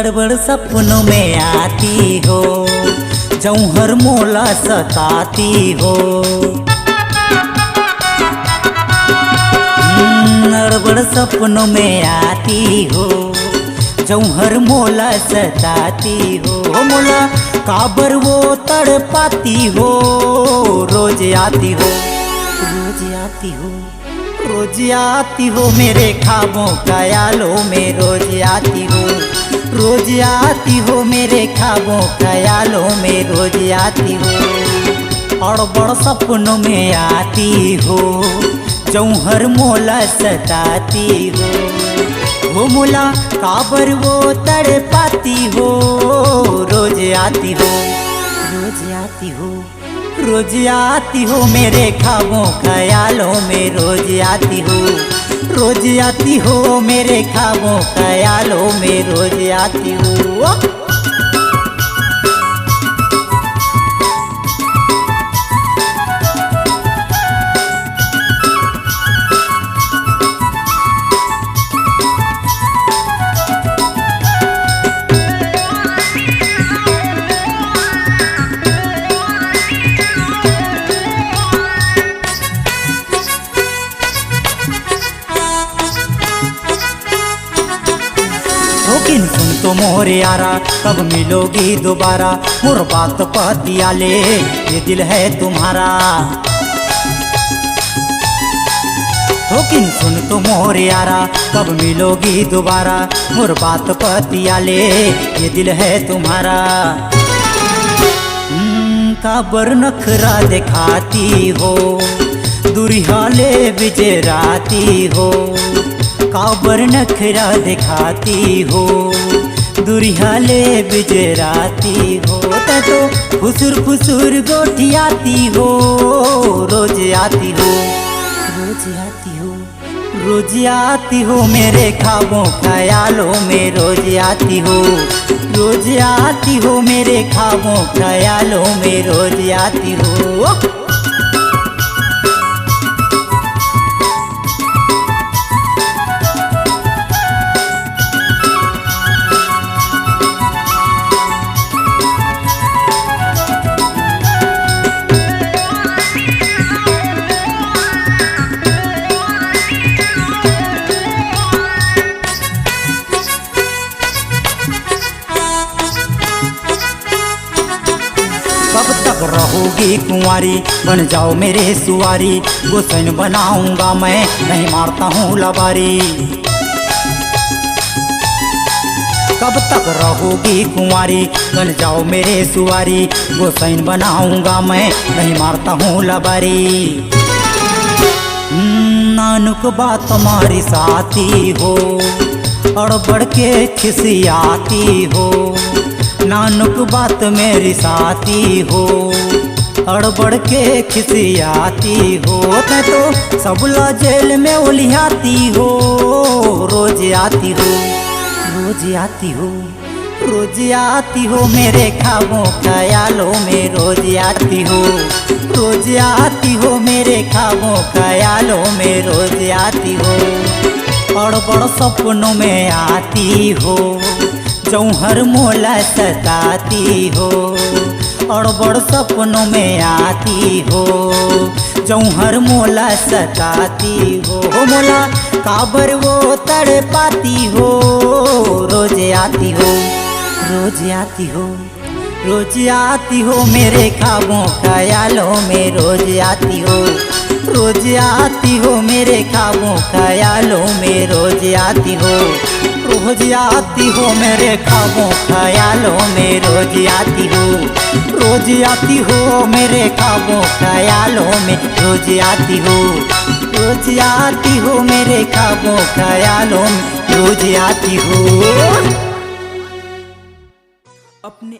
गड़बड़ सपनों में आती हो, जौहर मोला सताती हो। गड़बड़ सपनों में आती हो, जौहर मोला सताती हो। मोला काबर वो तड़पाती हो, रोज आती हो, रोज आती हो, रोज आती हो मेरे ख्वाबों ख्यालों में, रोज आती हो, रोज आती हो मेरे ख्वाबों ख्यालों में, रोज आती हो। और बड़ सपनों में आती हो, जौहर मोला सताती हो। वो मोला काबर वो तड़पाती हो, रोज आती हो, रोज आती हो, रोज आती हो मेरे ख्वाबों ख्यालों में, रोज आती हो, रोज आती हो मेरे ख्वाबों ख्यालों में, रोज आती हो। लेकिन सुन तो मोरे यारा, कब मिलोगी दोबारा, मोर बात पतिया ले, ये दिल है तुम्हारा। लेकिन सुन तो मोरे यारा, कब मिलोगी दोबारा, मोर बात पतिया ले, ये दिल है तुम्हारा। काबर नखरा दिखाती हो, दुरिया ले बिजराती हो। काबर नखरा दिखाती हो, दुरिया ले बिजराती हो। तो फुसुर फुसुर गोठियाती हो, रोज आती हो, रोज आती हो, रोज आती हो मेरे ख्वाबों ख्यालों में, रोज आती हो, रोज आती हो मेरे ख्वाबों ख्यालों में, रोज आती हो। कब तक रहोगी कुंवारी, बन जाओ मेरे सुवारी, गुस्सन बनाऊंगा मैं, नहीं मारता हूँ लबारी। कब तक रहोगी कुंवारी, बन जाओ मेरे सुवारी, गुस्सन बनाऊंगा मैं, नहीं मारता हूँ लबारी। नानुक बात तुम्हारी साथी हो, अड़बड़ के खिसियाती हो। नानुक बात मेरी साथी हो, अड़बड़ के खिसियाती हो। मैं तो सबला जेल में उलियाती हो, रोज आती हो, रोज आती हो, रोज आती हो मेरे ख्वाबों ख्यालों में, रोज आती हो, रोज आती हो मेरे ख्वाबों ख्यालों में, रोज आती हो। अड़बड़ सपनों में आती हो, जौहर मोला सताती हो। अड़बड़ सपनों में आती हो, जौहर मोला सताती हो। मोला काबर वो तड़पाती हो, रोज आती हो, रोज आती हो, रोज आती हो मेरे ख्वाबों ख्यालों में, रोज आती हो, रोज आती हो मेरे ख्वाबों ख्यालों में, रोज आती हो, रोज आती हो मेरे ख्वाबों ख्यालों में, रोज आती हो, रोज आती हो मेरे ख्वाबों ख्यालों में, रोज आती हो, रोज आती हो मेरे ख्वाबों ख्यालों में, रोज आती हो। अपने